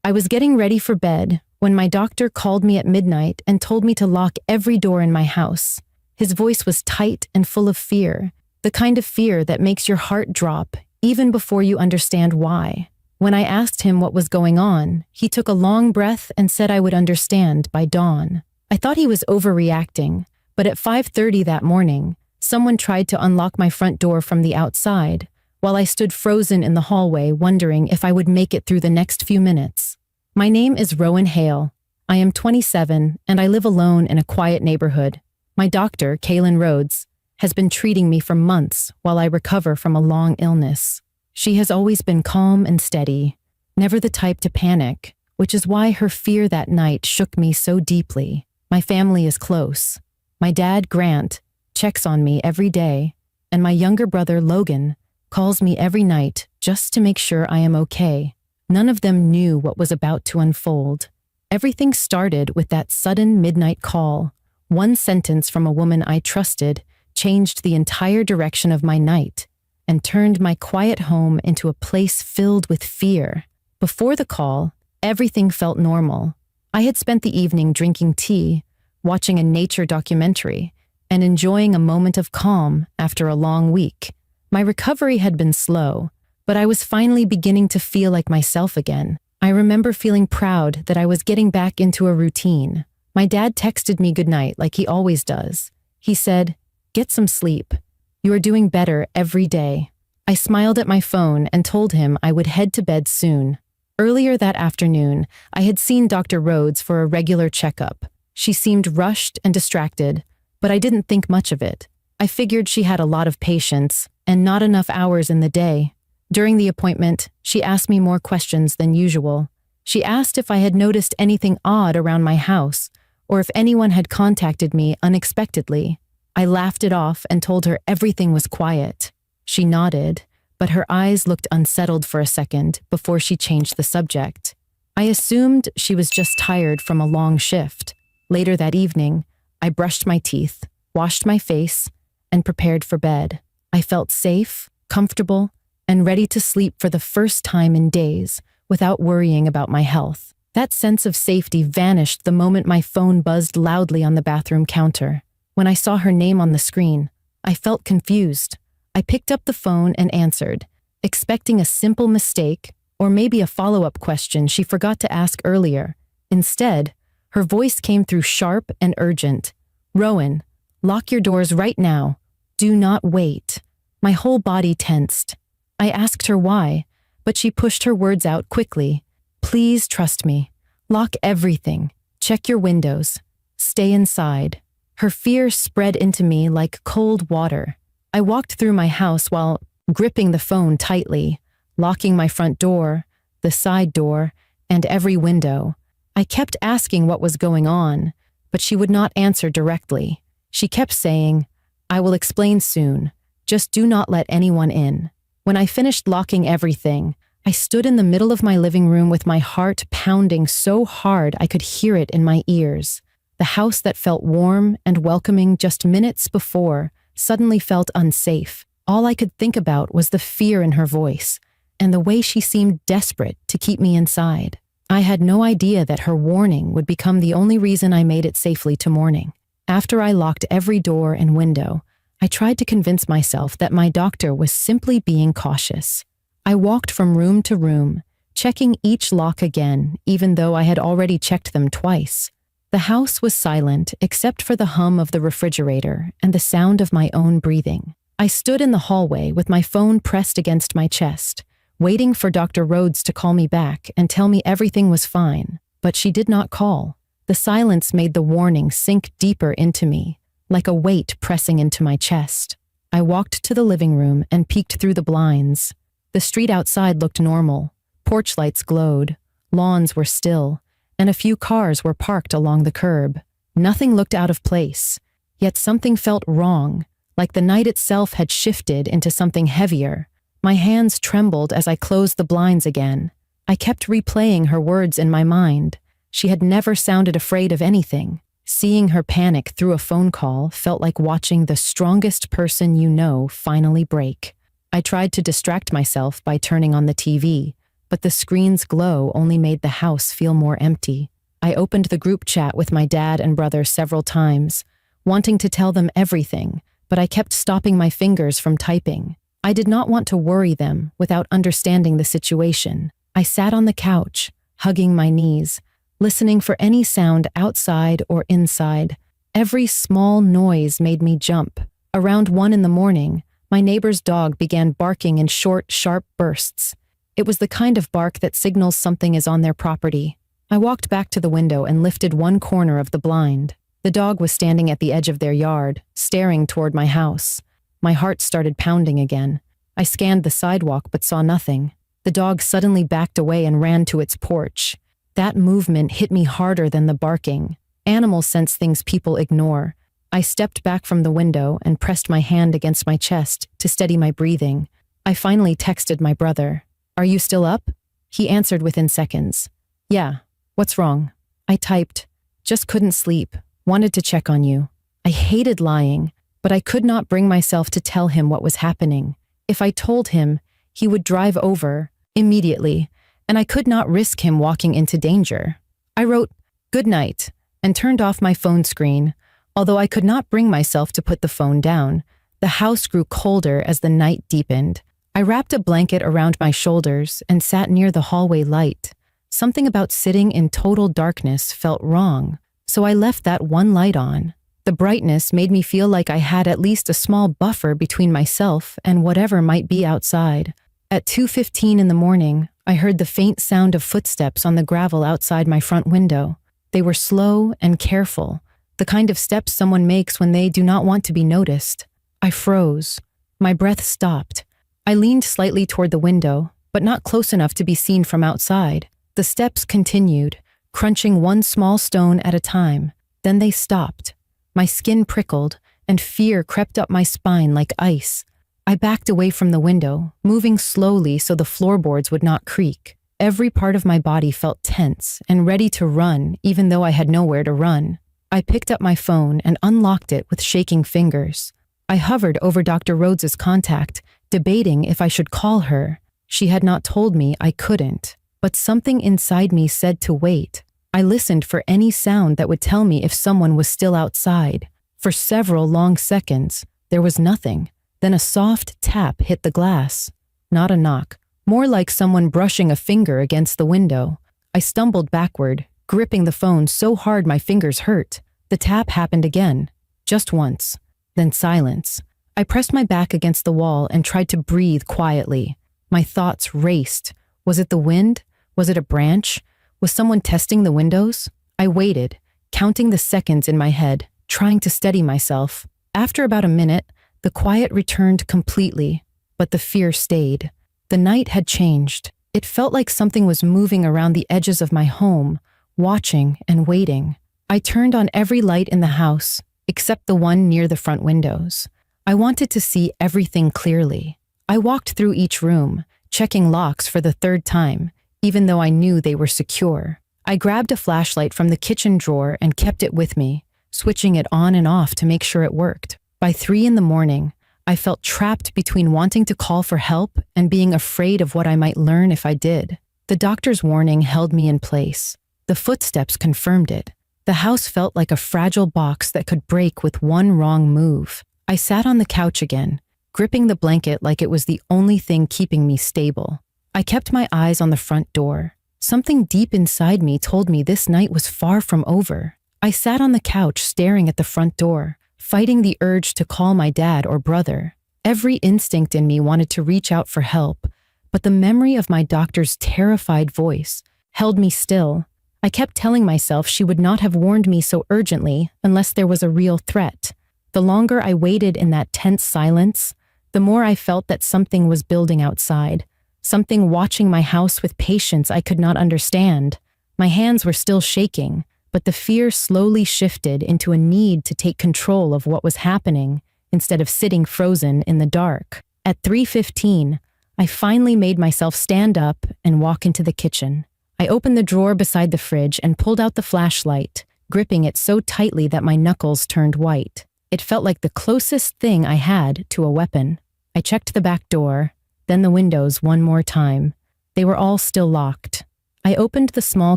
I was getting ready for bed when my doctor called me at midnight and told me to lock every door in my house. His voice was tight and full of fear, the kind of fear that makes your heart drop even before you understand why. When I asked him what was going on, he took a long breath and said I would understand by dawn. I thought he was overreacting, but at 5:30 that morning, someone tried to unlock my front door from the outside, while I stood frozen in the hallway wondering if I would make it through the next few minutes. My name is Rowan Hale. I am 27 and I live alone in a quiet neighborhood. My doctor, Kaylin Rhodes, has been treating me for months while I recover from a long illness. She has always been calm and steady, never the type to panic, which is why her fear that night shook me so deeply. My family is close. My dad, Grant, checks on me every day, and my younger brother, Logan, calls me every night just to make sure I am okay. None of them knew what was about to unfold. Everything started with that sudden midnight call. One sentence from a woman I trusted changed the entire direction of my night and turned my quiet home into a place filled with fear. Before the call, everything felt normal. I had spent the evening drinking tea, watching a nature documentary, and enjoying a moment of calm after a long week. My recovery had been slow, but I was finally beginning to feel like myself again. I remember feeling proud that I was getting back into a routine. My dad texted me goodnight like he always does. He said, "Get some sleep. You are doing better every day." I smiled at my phone and told him I would head to bed soon. Earlier that afternoon, I had seen Dr. Rhodes for a regular checkup. She seemed rushed and distracted, but I didn't think much of it. I figured she had a lot of patients and not enough hours in the day. During the appointment, she asked me more questions than usual. She asked if I had noticed anything odd around my house or if anyone had contacted me unexpectedly. I laughed it off and told her everything was quiet. She nodded, but her eyes looked unsettled for a second before she changed the subject. I assumed she was just tired from a long shift. Later that evening, I brushed my teeth, washed my face, and prepared for bed. I felt safe, comfortable, and ready to sleep for the first time in days without worrying about my health. That sense of safety vanished the moment my phone buzzed loudly on the bathroom counter. When I saw her name on the screen, I felt confused. I picked up the phone and answered, expecting a simple mistake or maybe a follow-up question she forgot to ask earlier. Instead, her voice came through sharp and urgent. "Rowan, lock your doors right now. Do not wait." My whole body tensed. I asked her why, but she pushed her words out quickly. "Please trust me. Lock everything. Check your windows. Stay inside." Her fear spread into me like cold water. I walked through my house while gripping the phone tightly, locking my front door, the side door, and every window. I kept asking what was going on, but she would not answer directly. She kept saying, "I will explain soon. Just do not let anyone in." When I finished locking everything, I stood in the middle of my living room with my heart pounding so hard I could hear it in my ears. The house that felt warm and welcoming just minutes before suddenly felt unsafe. All I could think about was the fear in her voice and the way she seemed desperate to keep me inside. I had no idea that her warning would become the only reason I made it safely to morning. After I locked every door and window, I tried to convince myself that my doctor was simply being cautious. I walked from room to room, checking each lock again, even though I had already checked them twice. The house was silent except for the hum of the refrigerator and the sound of my own breathing. I stood in the hallway with my phone pressed against my chest, waiting for Dr. Rhodes to call me back and tell me everything was fine, but she did not call. The silence made the warning sink deeper into me, like a weight pressing into my chest. I walked to the living room and peeked through the blinds. The street outside looked normal. Porch lights glowed, lawns were still, and a few cars were parked along the curb. Nothing looked out of place, yet something felt wrong, like the night itself had shifted into something heavier. My hands trembled as I closed the blinds again. I kept replaying her words in my mind. She had never sounded afraid of anything. Seeing her panic through a phone call felt like watching the strongest person you know finally break. I tried to distract myself by turning on the TV, but the screen's glow only made the house feel more empty. I opened the group chat with my dad and brother several times, wanting to tell them everything, but I kept stopping my fingers from typing. I did not want to worry them without understanding the situation. I sat on the couch, hugging my knees, listening for any sound outside or inside. Every small noise made me jump. Around 1 a.m, my neighbor's dog began barking in short, sharp bursts. It was the kind of bark that signals something is on their property. I walked back to the window and lifted one corner of the blind. The dog was standing at the edge of their yard, staring toward my house. My heart started pounding again. I scanned the sidewalk but saw nothing. The dog suddenly backed away and ran to its porch. That movement hit me harder than the barking. Animals sense things people ignore. I stepped back from the window and pressed my hand against my chest to steady my breathing. I finally texted my brother. "Are you still up?" He answered within seconds. "Yeah, what's wrong?" I typed, "Just couldn't sleep. Wanted to check on you." I hated lying, but I could not bring myself to tell him what was happening. If I told him, he would drive over immediately, and I could not risk him walking into danger. I wrote, "Good night," and turned off my phone screen. Although I could not bring myself to put the phone down, the house grew colder as the night deepened. I wrapped a blanket around my shoulders and sat near the hallway light. Something about sitting in total darkness felt wrong, so I left that one light on. The brightness made me feel like I had at least a small buffer between myself and whatever might be outside. At 2:15 in the morning, I heard the faint sound of footsteps on the gravel outside my front window. They were slow and careful, the kind of steps someone makes when they do not want to be noticed. I froze. My breath stopped. I leaned slightly toward the window, but not close enough to be seen from outside. The steps continued, crunching one small stone at a time. Then they stopped. My skin prickled, and fear crept up my spine like ice. I backed away from the window, moving slowly so the floorboards would not creak. Every part of my body felt tense and ready to run, even though I had nowhere to run. I picked up my phone and unlocked it with shaking fingers. I hovered over Dr. Rhodes's contact, debating if I should call her. She had not told me I couldn't, but something inside me said to wait. I listened for any sound that would tell me if someone was still outside. For several long seconds, there was nothing. Then a soft tap hit the glass. Not a knock, more like someone brushing a finger against the window. I stumbled backward, gripping the phone so hard my fingers hurt. The tap happened again, just once, then silence. I pressed my back against the wall and tried to breathe quietly. My thoughts raced. Was it the wind? Was it a branch? Was someone testing the windows? I waited, counting the seconds in my head, trying to steady myself. After about a minute, the quiet returned completely, but the fear stayed. The night had changed. It felt like something was moving around the edges of my home, watching and waiting. I turned on every light in the house, except the one near the front windows. I wanted to see everything clearly. I walked through each room, checking locks for the third time, even though I knew they were secure. I grabbed a flashlight from the kitchen drawer and kept it with me, switching it on and off to make sure it worked. By 3 a.m, I felt trapped between wanting to call for help and being afraid of what I might learn if I did. The doctor's warning held me in place. The footsteps confirmed it. The house felt like a fragile box that could break with one wrong move. I sat on the couch again, gripping the blanket like it was the only thing keeping me stable. I kept my eyes on the front door. Something deep inside me told me this night was far from over. I sat on the couch staring at the front door, fighting the urge to call my dad or brother. Every instinct in me wanted to reach out for help, but the memory of my doctor's terrified voice held me still. I kept telling myself she would not have warned me so urgently unless there was a real threat. The longer I waited in that tense silence, the more I felt that something was building outside. Something watching my house with patience I could not understand. My hands were still shaking, but the fear slowly shifted into a need to take control of what was happening instead of sitting frozen in the dark. At 3:15, I finally made myself stand up and walk into the kitchen. I opened the drawer beside the fridge and pulled out the flashlight, gripping it so tightly that my knuckles turned white. It felt like the closest thing I had to a weapon. I checked the back door, then the windows one more time. They were all still locked. I opened the small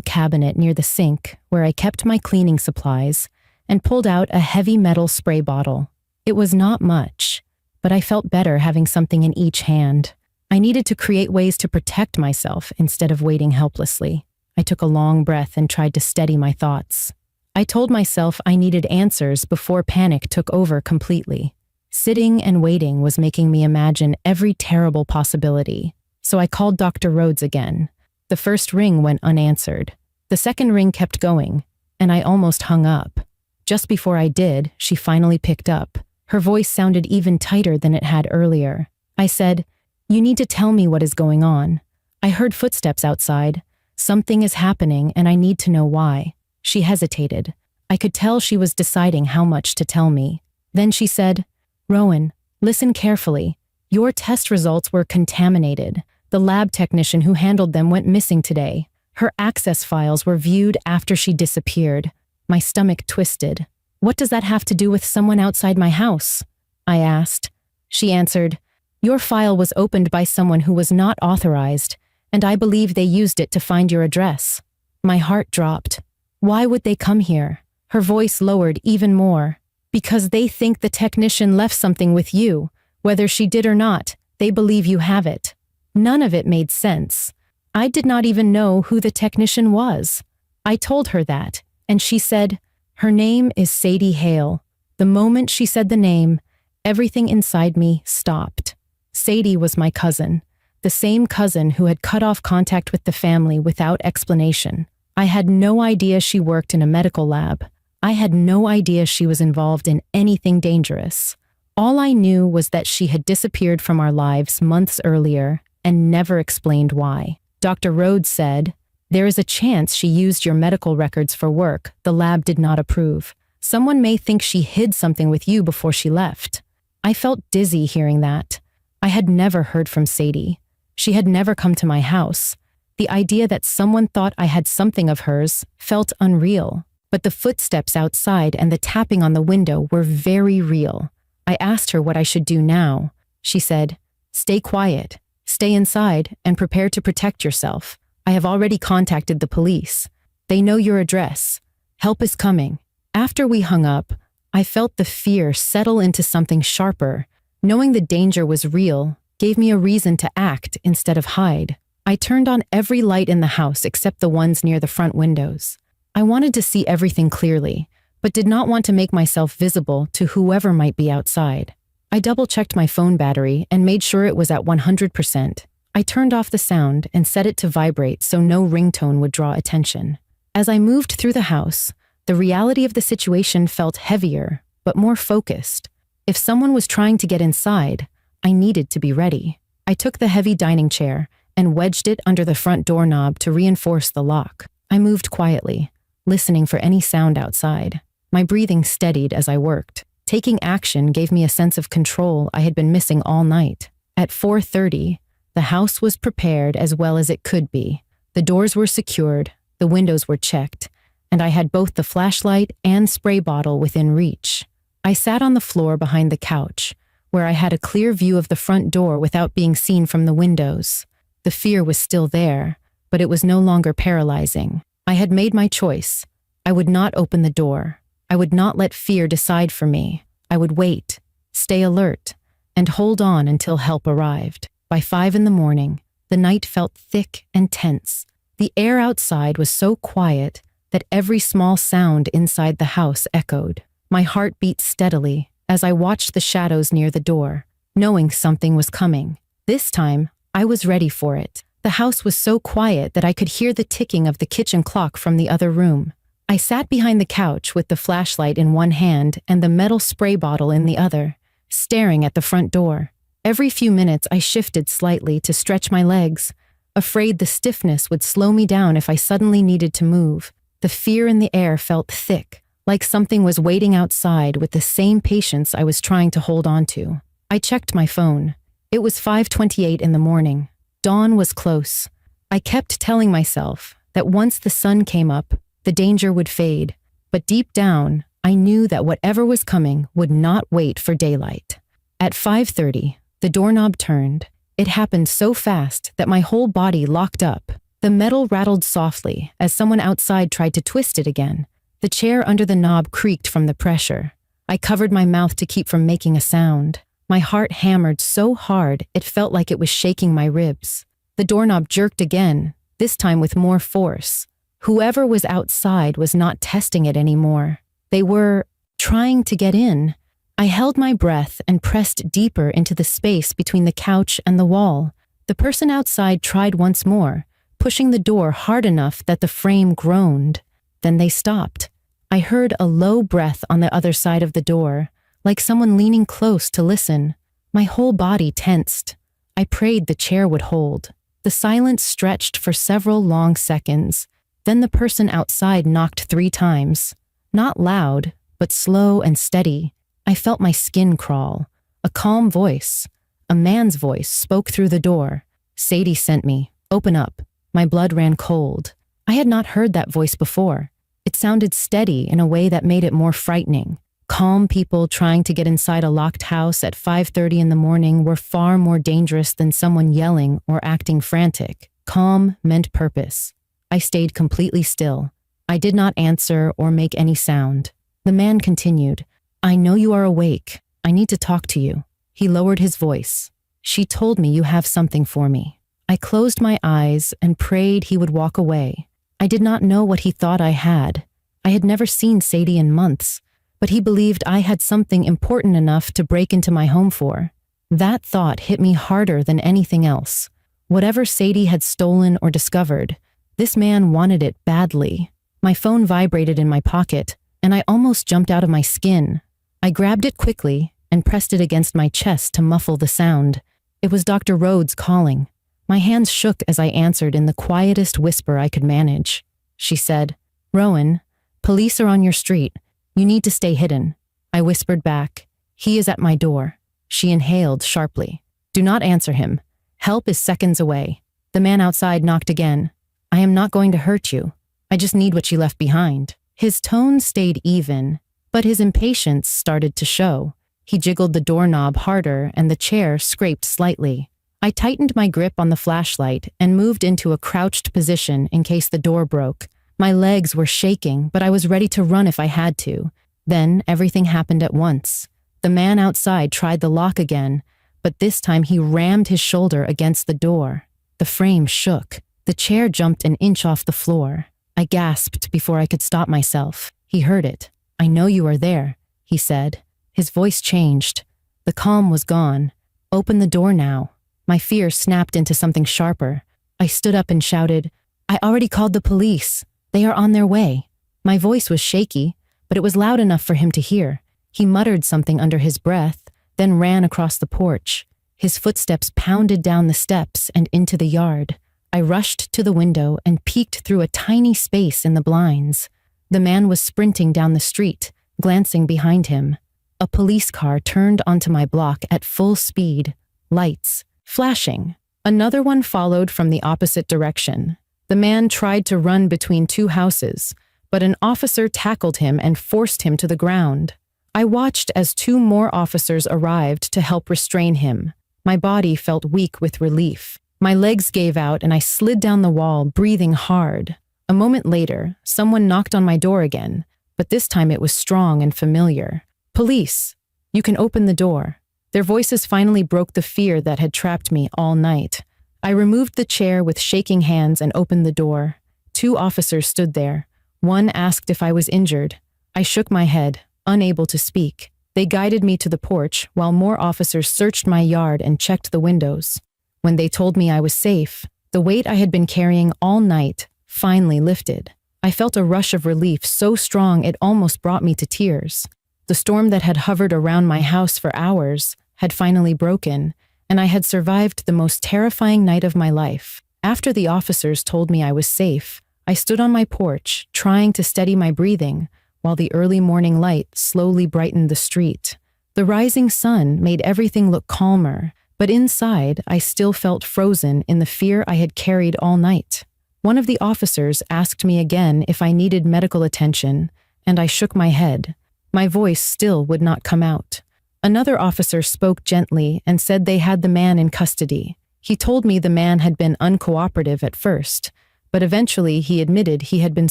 cabinet near the sink where I kept my cleaning supplies and pulled out a heavy metal spray bottle. It was not much, but I felt better having something in each hand. I needed to create ways to protect myself instead of waiting helplessly. I took a long breath and tried to steady my thoughts. I told myself I needed answers before panic took over completely. Sitting and waiting was making me imagine every terrible possibility. So I called Dr. Rhodes again. The first ring went unanswered. The second ring kept going, and I almost hung up. Just before I did, she finally picked up. Her voice sounded even tighter than it had earlier. I said, "You need to tell me what is going on. I heard footsteps outside. Something is happening, and I need to know why." She hesitated. I could tell she was deciding how much to tell me. Then she said, "Rowan, listen carefully. Your test results were contaminated. The lab technician who handled them went missing today. Her access files were viewed after she disappeared." My stomach twisted. "What does that have to do with someone outside my house?" I asked. She answered, "Your file was opened by someone who was not authorized, and I believe they used it to find your address." My heart dropped. "Why would they come here?" Her voice lowered even more. "Because they think the technician left something with you. Whether she did or not, they believe you have it." None of it made sense. I did not even know who the technician was. I told her that, and she said, "Her name is Sadie Hale." The moment she said the name, everything inside me stopped. Sadie was my cousin, the same cousin who had cut off contact with the family without explanation. I had no idea she worked in a medical lab. I had no idea she was involved in anything dangerous. All I knew was that she had disappeared from our lives months earlier and never explained why. Dr. Rhodes said, "There is a chance she used your medical records for work the lab did not approve. Someone may think she hid something with you before she left." I felt dizzy hearing that. I had never heard from Sadie. She had never come to my house. The idea that someone thought I had something of hers felt unreal. But the footsteps outside and the tapping on the window were very real. I asked her what I should do now. She said, "Stay quiet, stay inside, and prepare to protect yourself. I have already contacted the police. They know your address. Help is coming." After we hung up, I felt the fear settle into something sharper. Knowing the danger was real gave me a reason to act instead of hide. I turned on every light in the house except the ones near the front windows. I wanted to see everything clearly, but did not want to make myself visible to whoever might be outside. I double-checked my phone battery and made sure it was at 100%. I turned off the sound and set it to vibrate so no ringtone would draw attention. As I moved through the house, the reality of the situation felt heavier, but more focused. If someone was trying to get inside, I needed to be ready. I took the heavy dining chair and wedged it under the front doorknob to reinforce the lock. I moved quietly, listening for any sound outside. My breathing steadied as I worked. Taking action gave me a sense of control I had been missing all night. At 4:30, the house was prepared as well as it could be. The doors were secured, the windows were checked, and I had both the flashlight and spray bottle within reach. I sat on the floor behind the couch, where I had a clear view of the front door without being seen from the windows. The fear was still there, but it was no longer paralyzing. I had made my choice. I would not open the door. I would not let fear decide for me. I would wait, stay alert, and hold on until help arrived. By 5 a.m, the night felt thick and tense. The air outside was so quiet that every small sound inside the house echoed. My heart beat steadily as I watched the shadows near the door, knowing something was coming. This time, I was ready for it. The house was so quiet that I could hear the ticking of the kitchen clock from the other room. I sat behind the couch with the flashlight in one hand and the metal spray bottle in the other, staring at the front door. Every few minutes I shifted slightly to stretch my legs, afraid the stiffness would slow me down if I suddenly needed to move. The fear in the air felt thick, like something was waiting outside with the same patience I was trying to hold on to. I checked my phone. It was 5:28 in the morning. Dawn was close. I kept telling myself that once the sun came up, the danger would fade. But deep down, I knew that whatever was coming would not wait for daylight. At 5:30, the doorknob turned, It happened so fast that my whole body locked up. The metal rattled softly as someone outside tried to twist it again. The chair under the knob creaked from the pressure. I covered my mouth to keep from making a sound. My heart hammered so hard it felt like it was shaking my ribs. The doorknob jerked again, this time with more force. Whoever was outside was not testing it anymore. They were trying to get in. I held my breath and pressed deeper into the space between the couch and the wall. The person outside tried once more, pushing the door hard enough that the frame groaned. Then they stopped. I heard a low breath on the other side of the door, like someone leaning close to listen. My whole body tensed. I prayed the chair would hold. The silence stretched for several long seconds. Then the person outside knocked 3 times. Not loud, but slow and steady. I felt my skin crawl. A calm voice, a man's voice, spoke through the door. "Sadie sent me. Open up." My blood ran cold. I had not heard that voice before. It sounded steady in a way that made it more frightening. Calm people trying to get inside a locked house at 5:30 in the morning were far more dangerous than someone yelling or acting frantic. Calm meant purpose. I stayed completely still. I did not answer or make any sound. The man continued, "I know you are awake. I need to talk to you." He lowered his voice. "She told me you have something for me." I closed my eyes and prayed he would walk away. I did not know what he thought I had. I had never seen Sadie in months, but he believed I had something important enough to break into my home for. That thought hit me harder than anything else. Whatever Sadie had stolen or discovered, this man wanted it badly. My phone vibrated in my pocket, and I almost jumped out of my skin. I grabbed it quickly and pressed it against my chest to muffle the sound. It was Dr. Rhodes calling. My hands shook as I answered in the quietest whisper I could manage. She said, "Rowan, police are on your street. You need to stay hidden." I whispered back, "He is at my door." She inhaled sharply. "Do not answer him. Help is seconds away." The man outside knocked again. "I am not going to hurt you. I just need what she left behind." His tone stayed even, but his impatience started to show. He jiggled the doorknob harder and the chair scraped slightly. I tightened my grip on the flashlight and moved into a crouched position in case the door broke. My legs were shaking, but I was ready to run if I had to. Then everything happened at once. The man outside tried the lock again, but this time he rammed his shoulder against the door. The frame shook. The chair jumped an inch off the floor. I gasped before I could stop myself. He heard it. "I know you are there," he said. His voice changed. The calm was gone. "Open the door now." My fear snapped into something sharper. I stood up and shouted, "I already called the police. They are on their way." My voice was shaky, but it was loud enough for him to hear. He muttered something under his breath, then ran across the porch. His footsteps pounded down the steps and into the yard. I rushed to the window and peeked through a tiny space in the blinds. The man was sprinting down the street, glancing behind him. A police car turned onto my block at full speed, lights flashing. Another one followed from the opposite direction. The man tried to run between 2 houses, but an officer tackled him and forced him to the ground. I watched as 2 more officers arrived to help restrain him. My body felt weak with relief. My legs gave out and I slid down the wall, breathing hard. A moment later, someone knocked on my door again, but this time it was strong and familiar. "Police, you can open the door." Their voices finally broke the fear that had trapped me all night. I removed the chair with shaking hands and opened the door. 2 officers stood there. One asked if I was injured. I shook my head, unable to speak. They guided me to the porch while more officers searched my yard and checked the windows. When they told me I was safe, the weight I had been carrying all night finally lifted. I felt a rush of relief so strong it almost brought me to tears. The storm that had hovered around my house for hours had finally broken, and I had survived the most terrifying night of my life. After the officers told me I was safe, I stood on my porch, trying to steady my breathing, while the early morning light slowly brightened the street. The rising sun made everything look calmer, but inside I still felt frozen in the fear I had carried all night. One of the officers asked me again if I needed medical attention, and I shook my head. My voice still would not come out. Another officer spoke gently and said they had the man in custody. He told me the man had been uncooperative at first, but eventually he admitted he had been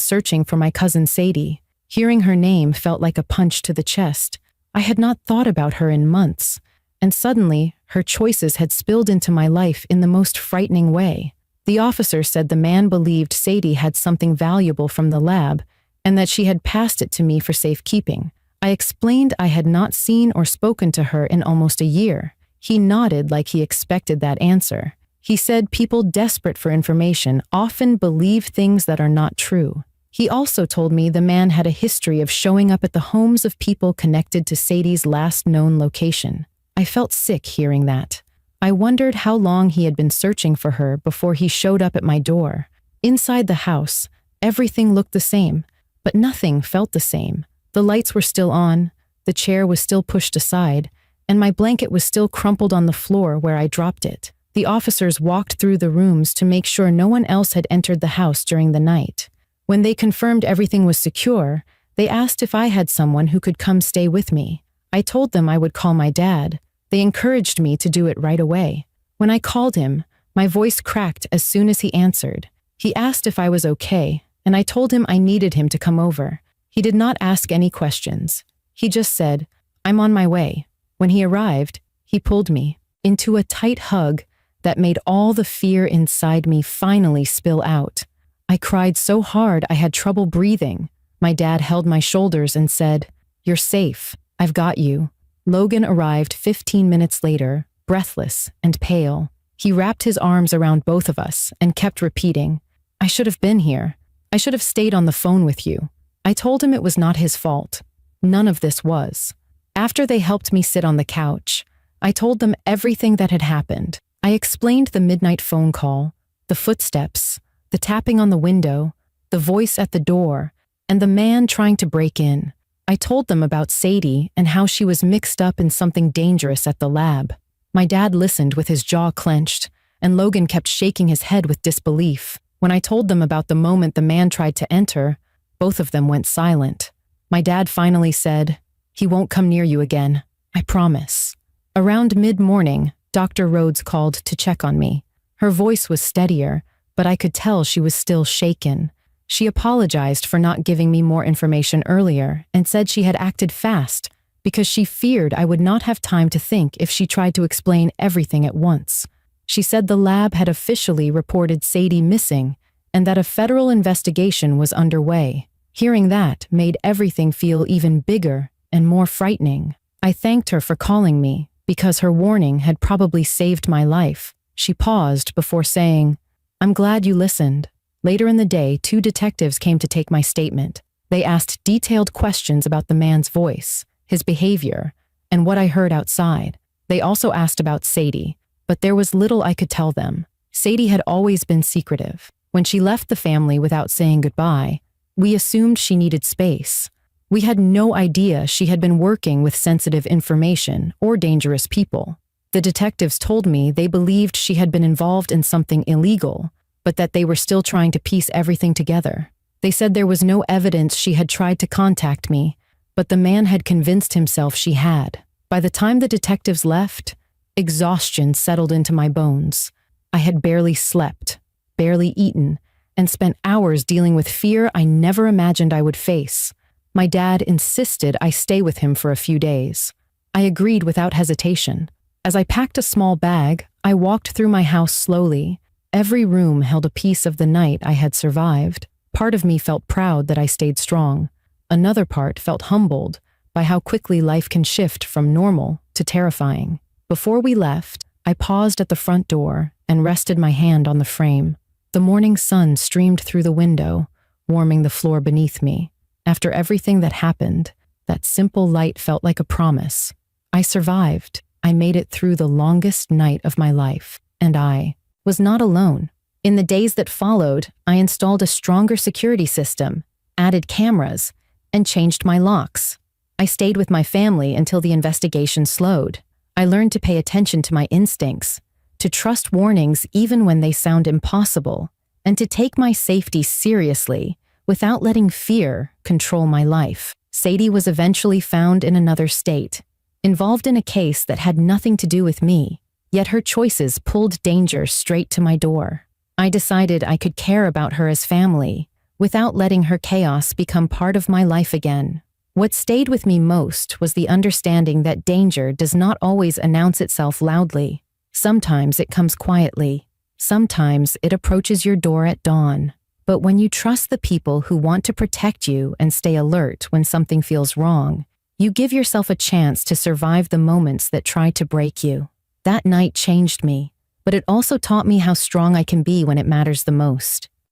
searching for my cousin Sadie. Hearing her name felt like a punch to the chest. I had not thought about her in months, and suddenly her choices had spilled into my life in the most frightening way. The officer said the man believed Sadie had something valuable from the lab and that she had passed it to me for safekeeping. I explained I had not seen or spoken to her in almost a year. He nodded like he expected that answer. He said people desperate for information often believe things that are not true. He also told me the man had a history of showing up at the homes of people connected to Sadie's last known location. I felt sick hearing that. I wondered how long he had been searching for her before he showed up at my door. Inside the house, everything looked the same, but nothing felt the same. The lights were still on, the chair was still pushed aside, and my blanket was still crumpled on the floor where I dropped it. The officers walked through the rooms to make sure no one else had entered the house during the night. When they confirmed everything was secure, they asked if I had someone who could come stay with me. I told them I would call my dad. They encouraged me to do it right away. When I called him, my voice cracked as soon as he answered. He asked if I was okay, and I told him I needed him to come over. He did not ask any questions. He just said, "I'm on my way." When he arrived, he pulled me into a tight hug that made all the fear inside me finally spill out. I cried so hard I had trouble breathing. My dad held my shoulders and said, "You're safe. I've got you." Logan arrived 15 minutes later, breathless and pale. He wrapped his arms around both of us and kept repeating, "I should have been here. I should have stayed on the phone with you." I told him it was not his fault. None of this was. After they helped me sit on the couch, I told them everything that had happened. I explained the midnight phone call, the footsteps, the tapping on the window, the voice at the door, and the man trying to break in. I told them about Sadie and how she was mixed up in something dangerous at the lab. My dad listened with his jaw clenched, and Logan kept shaking his head with disbelief. When I told them about the moment the man tried to enter, both of them went silent. My dad finally said, "He won't come near you again. I promise." Around mid-morning, Dr. Rhodes called to check on me. Her voice was steadier, but I could tell she was still shaken. She apologized for not giving me more information earlier and said she had acted fast because she feared I would not have time to think if she tried to explain everything at once. She said the lab had officially reported Sadie missing and that a federal investigation was underway. Hearing that made everything feel even bigger and more frightening. I thanked her for calling me because her warning had probably saved my life. She paused before saying, "I'm glad you listened." Later in the day, 2 detectives came to take my statement. They asked detailed questions about the man's voice, his behavior, and what I heard outside. They also asked about Sadie, but there was little I could tell them. Sadie had always been secretive. When she left the family without saying goodbye, we assumed she needed space. We had no idea she had been working with sensitive information or dangerous people. The detectives told me they believed she had been involved in something illegal, but that they were still trying to piece everything together. They said there was no evidence she had tried to contact me, but the man had convinced himself she had. By the time the detectives left, exhaustion settled into my bones. I had barely slept, barely eaten, and spent hours dealing with fear I never imagined I would face. My dad insisted I stay with him for a few days. I agreed without hesitation. As I packed a small bag, I walked through my house slowly. Every room held a piece of the night I had survived. Part of me felt proud that I stayed strong. Another part felt humbled by how quickly life can shift from normal to terrifying. Before we left, I paused at the front door and rested my hand on the frame. The morning sun streamed through the window, warming the floor beneath me. After everything that happened, that simple light felt like a promise. I survived. I made it through the longest night of my life, and I was not alone. In the days that followed, I installed a stronger security system, added cameras, and changed my locks. I stayed with my family until the investigation slowed. I learned to pay attention to my instincts, to trust warnings even when they sound impossible, and to take my safety seriously without letting fear control my life. Sadie was eventually found in another state, involved in a case that had nothing to do with me. Yet her choices pulled danger straight to my door. I decided I could care about her as family, without letting her chaos become part of my life again. What stayed with me most was the understanding that danger does not always announce itself loudly. Sometimes it comes quietly. Sometimes it approaches your door at dawn. But when you trust the people who want to protect you and stay alert when something feels wrong, you give yourself a chance to survive the moments that try to break you. That night changed me, but it also taught me how strong I can be when it matters the most.